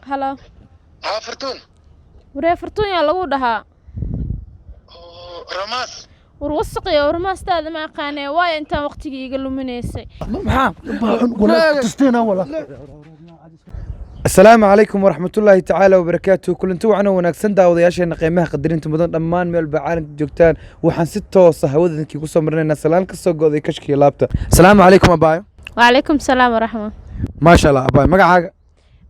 هلا فرتون وري فرتون يا لو دها رماس وروسق يا ورماس هذا ما قاني واي انت وقتي يقول منيسي maxaa wala tusteen wala السلام عليكم ورحمة الله تعالى وبركاته كلنتو وعنا وناكسن داودياشينا qiimaha qadarinta mudan dhammaan meel bacaalinka joogtaan waxaan si toos ah hawadankii ku soo marnaynaa salaan ka soo go'day kashkiga laabta السلام عليكم abaayo وعليكم السلام ورحمة ما شاء الله abaayo magacaaga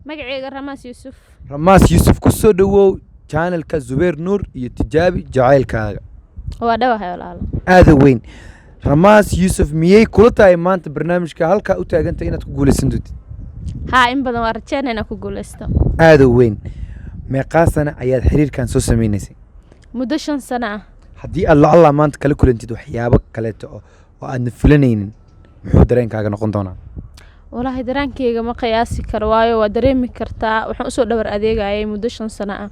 مقعي رماس يوسف Ramaas Yusuf ku soo dhawow channelka Zubair Nur iyo Tijaabi jacaylkaaga waa dhawahay walaal aad weyn Ramaas Yusuf miyay kula tahay maanta barnaamijka halka u taagantay inaad ku guuleysan doonto ها إن بدن ورجعنا أنا كقولستا aad weyn meeqa sana ayaad xiriirkan soo sameeynaysaa مدة سنة haddii aad la maanta kala kulantid waxyaabo kaleeto oo aad filanaynin muxuu dareenkaaga noqon doonaa والله درانكيga ma qiyaasi karo waayo waa dareemi kartaa waxaan usoo dhabar adeegayay muddo 5 sano ah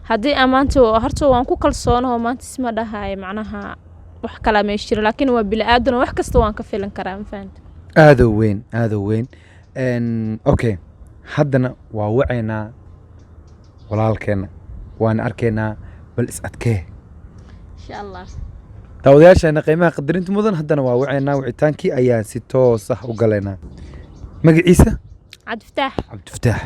hadii amaanta horta waan ku kalsoonahay maanta isma dhahay macnaha wax kala ma jiro laakiin waa bil aadan wax kasta waan ka filan karaa ma fahanti aad weyn okay haddana waa wacaynaa walaalkeena waan arkaynaa bal is adkee insha Allah daawadayaasheena qiimaha qadarinta mudan haddana waa wacaynaa wicitaankii ayaan si toos ah u galaynaa magaciisa عبد الفتاح عبد الفتاح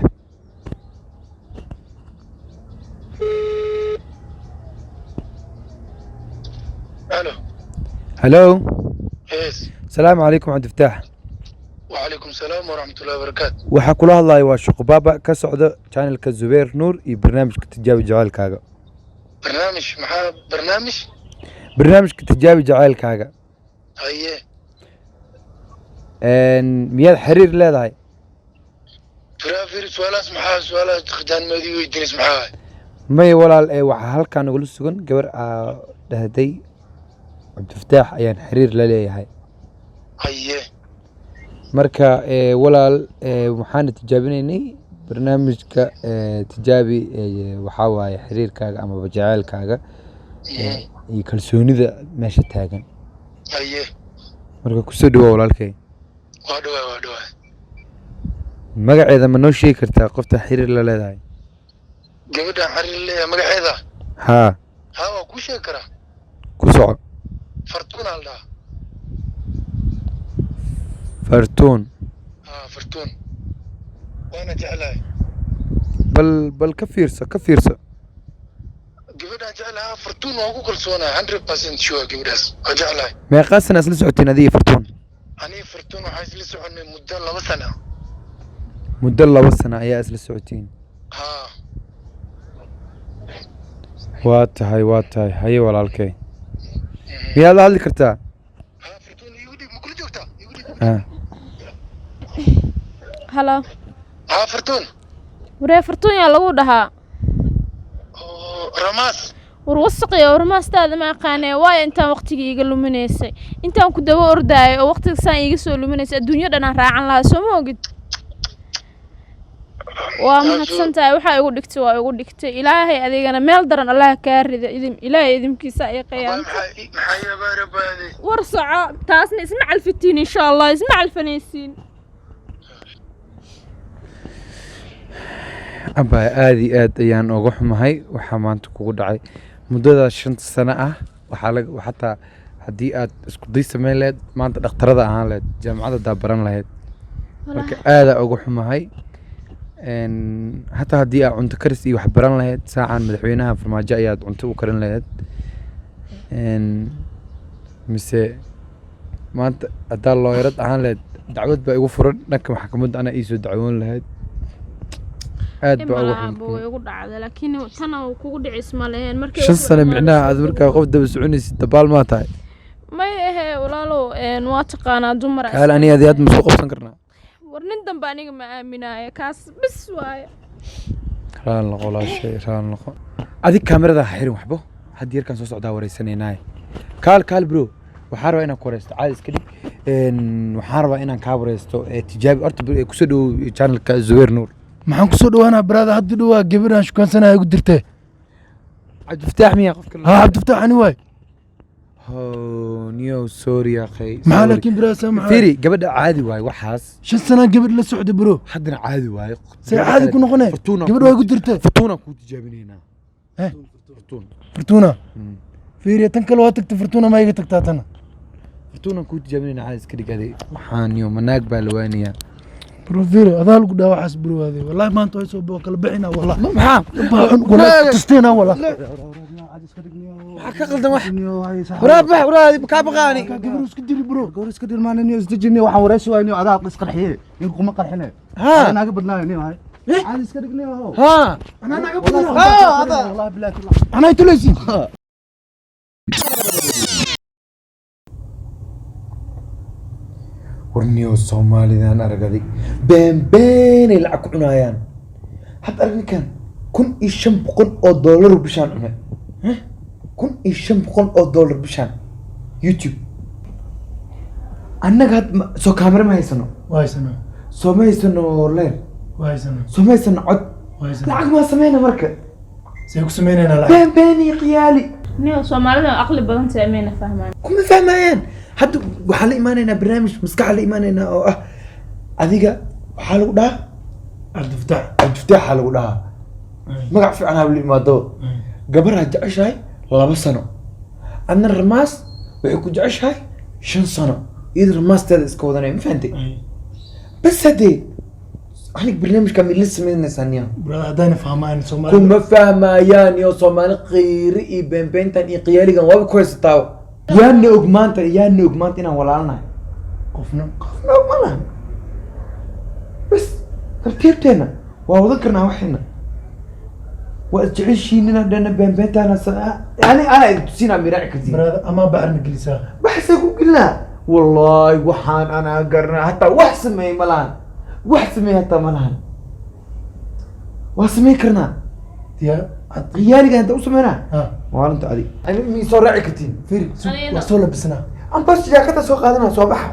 هلو يس السلام عليكم عبد الفتاح وعليكم السلام ورحمة الله وبركاته waxaa kula hadlayo waa Shuqbaaba ka socda channelka Zubair Nur iyo barnaamijka Tijaabi jacaylkaaga barnaamijka Tijaabi jacaylkaaga haye miyaad xiriir leedahay ترافير سؤال خدان مادي ويدرس معاه may walaal waxa halkaan ugu sugan gabar dhahday Abdi Fataax ayaan xiriir la leeyahay haye marka walaal waxaan tijaabinaynay barnaamijka Tijaabi waxa waaye xiriirkaaga ama jacaylkaaga iyo kalsoonida meesha taagan haye marka ku soo dhawaad walaalkay waa dhawaad magaceeda ma noo sheegi kartaa qofta xiriir la leedahay gabadha xiriir leeyahay magaceeda ha waa ku sheegi karaa ku soco فرتون الله فرتون فرتون وانا جعلها بل كفيرسة قبلها جعلها فرتون واقول كل سنة 100% شو قبلها اجعلها ما قاسنا اسلسوا عتنا فرتون أنا فرتون وحاس لسه عن مدة الله سنة يا أسل السعوديين واتهاي هاي ولا الكي يلا هذي كرتا فرتون يودي مكل جوكتا هلا فرتون وري فرتون يا لو دها رماس وروسق يا ورماس هذا ما قاني واي انت وقتي يقول منيسي انت ku dawo orday oo waqtiga saan iga soo luminaysa adduunyada dhan raacan laha soo moogid waa mahadsantahay waxa igu dhigtay ilaahay adeegana meel daran Allah ka rida ilaahay idinkiisa ay qiyaan maxay baarabadi war soco taasna isma calfitiin insha Allah isma calfanaysiin aba aad ayaan uga xumahay waxa maanta kugu dhacay muddada 5 sano ah waxa xataa hadii aad isku day sameyn lahayd maanta dhakhtarada ahaan lahayd jaamacadda daabaran lahayd marka aad uga xumahay حتى هدي عند كرسي وحبران لهاد ساعة مدحوينها في المجاء ياد عند وكرن لهاد مساء ما أنت أدار الله يرد عن لهاد دعوت بقى يوفر لك محكمة أنا إيسو دعوون لهاد aad baa ugu dhacday laakiin tan uu kugu dhicis ma leheen markii 5 sano micnaa aad markaa qof daba soconaysid dabaal ma tahay may walaalo waa taqaanaa dumar hal ani aad ma soo qabsan karnaa war nin dambe aniga ma aaminaayo kaas bis waaye raan laqo adig kaamirada xirin waxbo had yarkan soo socdaa wareysanaynaay kaal bro waxaan rabaa inaan ku wareysto caadi iska dhig waxaan rabaa inaan ka wareysto Tijaabi horta ku soo dhaw channelka Zubair Nur maxaan ku soo dhawaanaa brada hadda dhawaa gabadhan shukaansanaya ugu dirtay Abdi Fataax miyaa qofka Abdi Fataax ani waay نيو سوري اخي maxaa laakiin bro sama فيري قبل عادي واي وحاس 5 sano gabadh la socda bro حدنا عادي واي say caadi ku noqonay gabadh way ku dirtay فتونا كنت جايبين هنا eh فتونا fortuna fiiriya tan kale waa tagtay fortuna ma iga tagtaa tan فتونا كنت جايبين هنا عادي كده قاعد waxaan iyo manaag baa lawaaniya bro fiiri adaa lagu dhawa waxaas bro waday wallahi maanta way soo boo kala bixina wallahi maxaa baa xun wala tasteena wallahi maxaa ka qaldan wax waraab bax waraab ka baqaani gabadh isku diri bro gabadh iska dirmaan inuu isdejinay waxaan wareysi waayay adaa is qarxiyay in kuma qarxine ha naga badnaanay waay aan iska dhignay oo ha ana naga badana ha hada wallahi billahi ana tuleysi warniyo Soomaalidan aragadi been lacag ku cunayaan had aragnikan $1,500 bishaan cunay $1,500 bishaan YouTube annaga had soo kaamera ma haysano waysana soo ma haysano leer waysana soo ma haysano cod waysana lacag ma sameeyna marka say ku sameynayna lacag been qiyaali niyo Soomaalida aqli badan sameeyna fahmaan kuma fahmayaan hadda waxaa la imaanaynaa barnaamij maskaxa la imaanaynaa oo ah adiga waxaa lagu dhahaa abdiftax abdiftaaxa lagu dhahaa magac fiican ha la imaado gabarha jeceshahay 2 sano adna ramaas waxay ku jeceshahay 5 sano iyada ramaasteeda iska wadanaya ma fahantay bas haddee aniga barnaamijka ma ila sameynaysaa niya brother hadayna fahmaan Soomaali kuma fahmayaan iyo Soomaali qiiri iyo beenbeentan iyo qiyaaligan waaba ku haysataa yaa noog maanta inaan walaalnahay qofna noog ma lahan bas tartiibteena waa wadan karnaa waxayna waa isjeceshiin inaan dhana beenbeentaana yani ana tusinaa miraaci kartiin brother ama baxar ma gelisaa baxsay ku gelnaa wallaahi waxaan anaa garnaa hataa wax sameey ma lahan wax sameey hataa ma lahan waa sameyn karnaa diyaar qiyaaliga inta u sameynaa ha maalinta adi mi soo raaci kartiin fiiri waa soo labisnaa ambas jaakada soo qaadanaa soo baxa